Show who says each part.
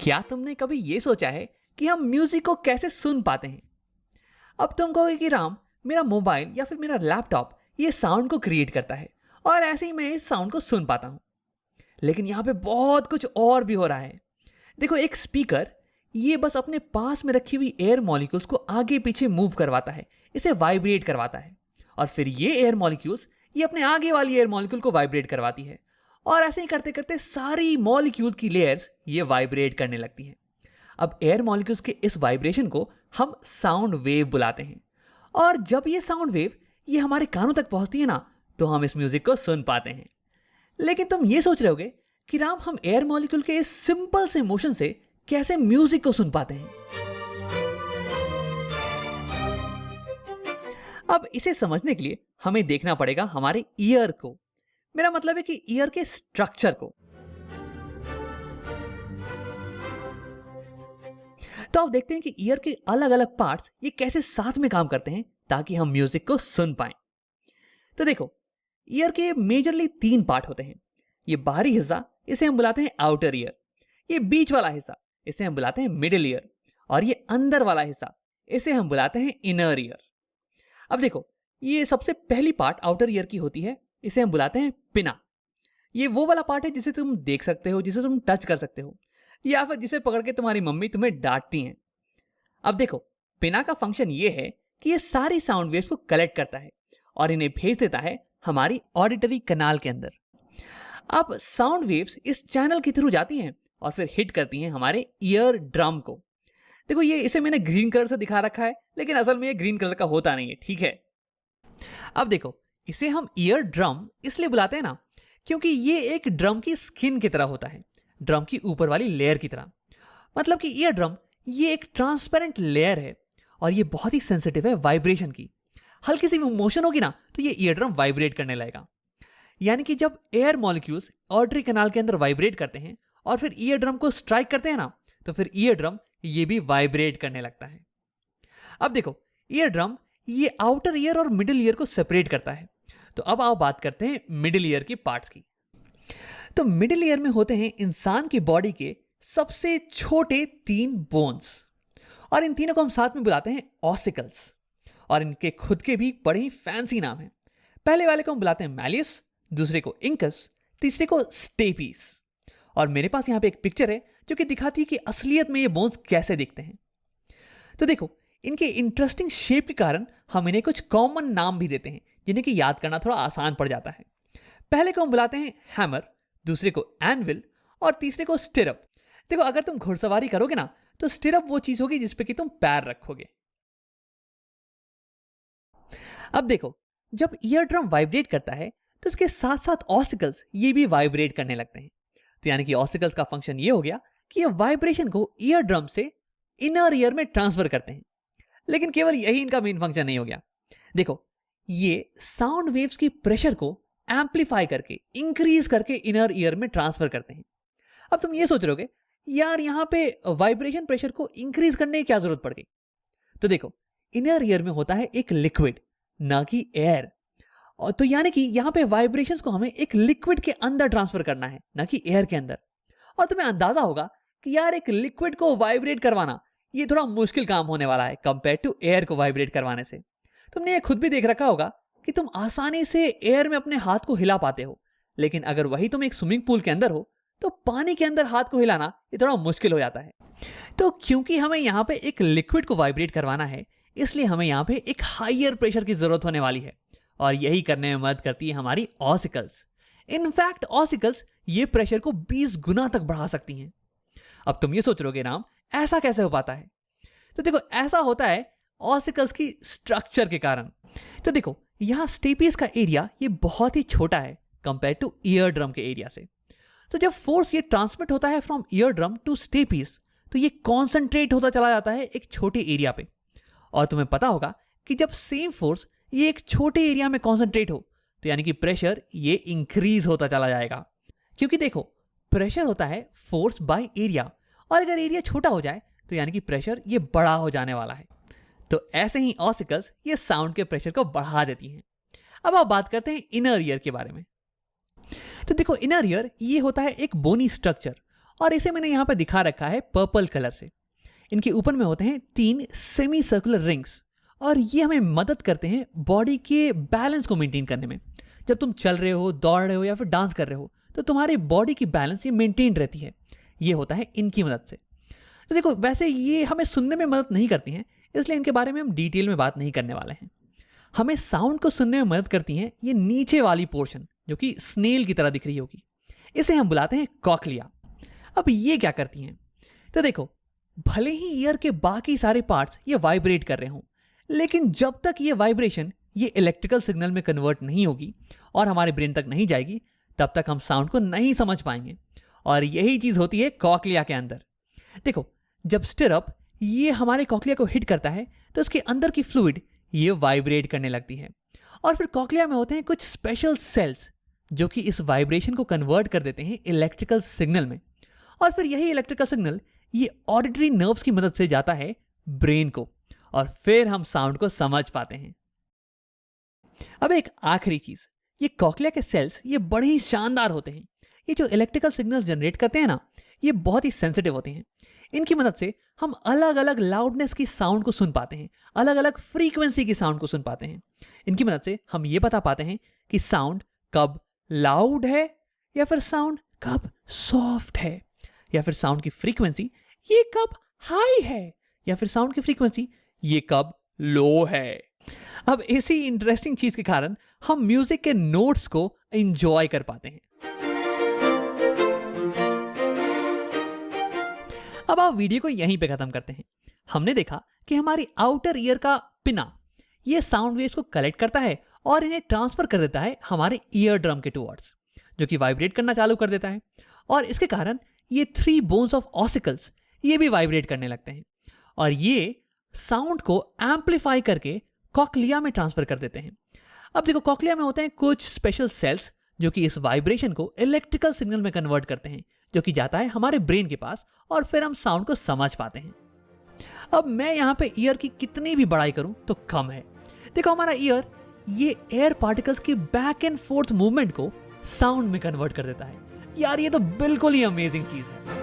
Speaker 1: क्या तुमने कभी ये सोचा है कि हम म्यूजिक को कैसे सुन पाते हैं? अब तुम कहोगे कि राम, मेरा मोबाइल या फिर मेरा लैपटॉप ये साउंड को क्रिएट करता है और ऐसे ही मैं इस साउंड को सुन पाता हूं। लेकिन यहां पे बहुत कुछ और भी हो रहा है। देखो, एक स्पीकर ये बस अपने पास में रखी हुई एयर मॉलिक्यूल्स को आगे पीछे मूव करवाता है, इसे वाइब्रेट करवाता है, और फिर ये एयर मॉलिक्यूल्स ये अपने आगे वाली एयर मॉलिक्यूल को वाइब्रेट करवाती है, और ऐसे ही करते करते सारी मॉलिक्यूल की लेयर्स ये वाइब्रेट करने लगती हैं। अब एयर मॉलिक्यूल्स के इस वाइब्रेशन को हम साउंड वेव बुलाते हैं, और जब ये साउंड वेव ये हमारे कानों तक पहुंचती है ना, तो हम इस म्यूजिक को सुन पाते हैं। लेकिन तुम ये सोच रहे होगे कि राम, हम एयर मॉलिक्यूल के इस सिंपल से मोशन से कैसे म्यूजिक को सुन पाते हैं? अब इसे समझने के लिए हमें देखना पड़ेगा हमारे ईयर को। मेरा मतलब है कि ईयर के स्ट्रक्चर को। तो आप देखते हैं कि ईयर के अलग अलग पार्ट्स ये कैसे साथ में काम करते हैं ताकि हम म्यूजिक को सुन पाएं। तो देखो, ईयर के मेजरली 3 पार्ट होते हैं। ये बाहरी हिस्सा, इसे हम बुलाते हैं आउटर ईयर। ये बीच वाला हिस्सा, इसे हम बुलाते हैं मिडिल ईयर। और ये अंदर वाला हिस्सा, इसे हम बुलाते हैं इनर ईयर। अब देखो, ये सबसे पहली पार्ट आउटर ईयर की होती है, इसे हम बुलाते हैं पिना। ये वो वाला पार्ट है जिसे तुम देख सकते हो, जिसे तुम टच कर सकते हो, या फिर जिसे पकड़ के तुम्हारी मम्मी तुम्हें डांटती हैं। अब देखो, पिना का फंक्शन ये है कि ये सारी साउंड वेव्स को कलेक्ट करता है और इन्हें भेज देता है हमारी ऑडिटरी कनाल के अंदर। अब साउंड वेव्स इस चैनल के थ्रू जाती हैं और फिर हिट करती हैं हमारे ईयर ड्रम को। देखो, ये इसे मैंने ग्रीन कलर से दिखा रखा है, लेकिन असल में ये ग्रीन कलर का होता नहीं है, ठीक है। अब देखो, इसे हम ईयर ड्रम इसलिए बुलाते हैं ना, क्योंकि ये एक ड्रम की स्किन की तरह होता है, ड्रम की ऊपर वाली लेयर की तरह। मतलब कि ईयर ड्रम ये एक ट्रांसपेरेंट लेयर है और ये बहुत ही सेंसिटिव है वाइब्रेशन की। हल्की सी मोशन होगी ना, तो ये ईयर ड्रम वाइब्रेट करने लगेगा। यानी कि जब एयर मॉलिक्यूल्स ऑडिटरी कनाल के अंदर वाइब्रेट करते हैं और फिर ईयर ड्रम को स्ट्राइक करते हैं ना, तो फिर ईयर ड्रम ये भी वाइब्रेट करने लगता है। अब देखो, ईयर ड्रम ये आउटर ईयर और मिडिल ईयर को सेपरेट करता है। तो अब आओ बात करते हैं मिडिल ईयर की पार्ट्स की। तो मिडिल ईयर में होते हैं इंसान की बॉडी के सबसे छोटे 3 बोन्स, और इन तीनों को हम साथ में बुलाते हैं ऑसिकल्स। और इनके खुद के भी बड़े ही फैंसी नाम हैं। पहले वाले को हम बुलाते हैं मैलियस, दूसरे को इंकस, तीसरे को स्टेपीस। और मेरे पास यहां पे एक पिक्चर है जो कि दिखाती है कि असलियत में ये बोन्स कैसे दिखते हैं। तो देखो, इनके इंटरेस्टिंग शेप के कारण हम इन्हें कुछ कॉमन नाम भी देते हैं, जिन्हें कि याद करना थोड़ा आसान पड़ जाता है। पहले को हम बुलाते हैं हैमर, दूसरे को एनविल और तीसरे को स्टिरअप। देखो, अगर तुम घुड़सवारी करोगे ना, तो स्टिरअप वो चीज होगी जिसपे कि तुम पैर रखोगे। अब देखो, जब ईयर ड्रम वाइब्रेट करता है तो इसके साथ साथ ऑसिकल्स ये भी वाइब्रेट करने लगते हैं। तो यानी कि ऑसिकल्स का फंक्शन ये हो गया कि ये वाइब्रेशन को ईयर ड्रम से इनर ईयर में ट्रांसफर करते हैं। लेकिन केवल यही इनका मेन फंक्शन नहीं हो गया। देखो, ये साउंड वेव्स की प्रेशर को एम्पलीफाई करके, इंक्रीज करके इनर ईयर में ट्रांसफर करते हैं। अब तुम ये सोच रहे होगे, यार यहां पे वाइब्रेशन प्रेशर को इंक्रीज करने की क्या जरूरत पड़ गई? तो देखो, इनर ईयर में होता है एक लिक्विड, ना कि एयर। और तो यानी कि यहां पे वाइब्रेशंस को हमें एक लिक्विड के अंदर ट्रांसफर करना है, ना कि एयर के अंदर। और तुम्हें अंदाजा होगा कि यार एक लिक्विड को वाइब्रेट करवाना ये थोड़ा मुश्किल काम होने वाला है कंपेयर टू एयर को वाइब्रेट करवाने से। तुमने ये खुद भी देख रखा होगा कि तुम आसानी से एयर में अपने हाथ को हिला पाते हो, लेकिन अगर वही तुम एक स्विमिंग पूल के अंदर हो तो पानी के अंदर हाथ को हिलाना ये थोड़ा मुश्किल हो जाता है। तो क्योंकि हमें यहाँ पे एक लिक्विड को वाइब्रेट करवाना है, इसलिए हमें यहाँ पे एक हायर प्रेशर की जरूरत होने वाली है, और यही करने में मदद करती है हमारी ऑसिकल्स। इनफैक्ट ऑसिकल्स ये प्रेशर को 20 गुना तक बढ़ा सकती हैं। अब तुम ये सोच रहोगे, राम ऐसा कैसे हो पाता है? तो देखो, ऐसा होता है ऑसिकल्स की स्ट्रक्चर के कारण। तो देखो, यहाँ स्टेपीज का एरिया ये बहुत ही छोटा है कंपेयर टू ईयर ड्रम के एरिया से। तो जब फोर्स ये ट्रांसमिट होता है from ear drum to stapes, तो ये कॉन्सेंट्रेट होता चला जाता है एक छोटे एरिया पे। और तुम्हें पता होगा कि जब सेम फोर्स ये एक छोटे एरिया में कॉन्सेंट्रेट हो, तो यानी कि प्रेशर ये इंक्रीज होता चला जाएगा। क्योंकि देखो, प्रेशर होता है फोर्स बाय एरिया, और अगर एरिया छोटा हो जाए तो यानी कि प्रेशर ये बड़ा हो जाने वाला है। तो ऐसे ही ऑसिकल्स ये साउंड के प्रेशर को बढ़ा देती हैं। अब आप बात करते हैं इनर ईयर के बारे में। तो देखो, इनर ईयर ये होता है एक बोनी स्ट्रक्चर, और इसे मैंने यहाँ पे दिखा रखा है पर्पल कलर से। इनके ऊपर में होते हैं 3 सेमी सर्कुलर रिंग्स और ये हमें मदद करते हैं बॉडी के बैलेंस को मेंटेन करने में। जब तुम चल रहे हो, दौड़ रहे हो या फिर डांस कर रहे हो तो तुम्हारी बॉडी की बैलेंस ये मेंटेन रहती है। ये होता है इनकी मदद से। तो देखो, वैसे ये हमें सुनने में मदद नहीं करती हैं, इसलिए इनके बारे में हम डिटेल में बात नहीं करने वाले हैं। हमें साउंड को सुनने में मदद करती हैं ये नीचे वाली पोर्शन जो कि स्नेल की तरह दिख रही होगी। इसे हम बुलाते हैं कॉक्लिया। अब ये क्या करती हैं? तो देखो, भले ही ईयर के बाकी सारे पार्ट्स ये वाइब्रेट कर रहे हों, लेकिन जब तक ये वाइब्रेशन ये इलेक्ट्रिकल सिग्नल में कन्वर्ट नहीं होगी और हमारे ब्रेन तक नहीं जाएगी, तब तक हम साउंड को नहीं समझ पाएंगे। और यही चीज होती है कॉक्लिया के अंदर। देखो, जब स्टिरअप ये हमारे कॉक्लिया को हिट करता है तो इसके अंदर की फ्लूइड ये वाइब्रेट करने लगती है और फिर कॉक्लिया में होते हैं कुछ स्पेशल सेल्स जो कि इस वाइब्रेशन को कन्वर्ट कर देते हैं इलेक्ट्रिकल सिग्नल में। और फिर यही इलेक्ट्रिकल सिग्नल ये ऑडिटरी नर्व्स की मदद से जाता है ब्रेन को और फिर हम साउंड को समझ पाते हैं। अब एक आखिरी चीज, ये कॉक्लिया के सेल्स ये बड़े ही शानदार होते हैं। ये जो इलेक्ट्रिकल सिग्नल जनरेट करते हैं ना, ये बहुत ही सेंसिटिव होते हैं। इनकी मदद से हम अलग अलग लाउडनेस की साउंड को सुन पाते हैं, अलग अलग फ्रीक्वेंसी की साउंड को सुन पाते हैं। इनकी मदद से हम ये बता पाते हैं कि साउंड कब लाउड है या फिर साउंड कब सॉफ्ट है, या फिर साउंड की फ्रीक्वेंसी ये कब हाई है, या फिर साउंड की फ्रीक्वेंसी ये कब लो है। अब इसी इंटरेस्टिंग चीज के कारण हम म्यूजिक के नोट्स को एंजॉय कर पाते हैं। अब आप वीडियो को यहीं पे खत्म करते हैं। हमने देखा कि हमारी आउटर ईयर का पिना ये साउंड वेव्स को कलेक्ट करता है और इन्हें ट्रांसफर कर देता है हमारे ईयर ड्रम के टुवर्ड्स, जो कि वाइब्रेट करना चालू कर देता है। और इसके कारण ये 3 बोन्स ऑफ ऑसिकल्स ये भी वाइब्रेट करने लगते हैं और ये साउंड को एम्पलीफाई करके कॉक्लिया में ट्रांसफर कर देते हैं। अब देखो, कॉक्लिया में होते हैं कुछ स्पेशल सेल्स जो कि इस वाइब्रेशन को इलेक्ट्रिकल सिग्नल में कन्वर्ट करते हैं, जो कि जाता है हमारे ब्रेन के पास और फिर हम साउंड को समझ पाते हैं। अब मैं यहाँ पे ईयर की कितनी भी बड़ाई करूं तो कम है। देखो, हमारा ईयर ये एयर पार्टिकल्स के बैक एंड फोर्थ मूवमेंट को साउंड में कन्वर्ट कर देता है। यार, ये तो बिल्कुल ही अमेजिंग चीज है।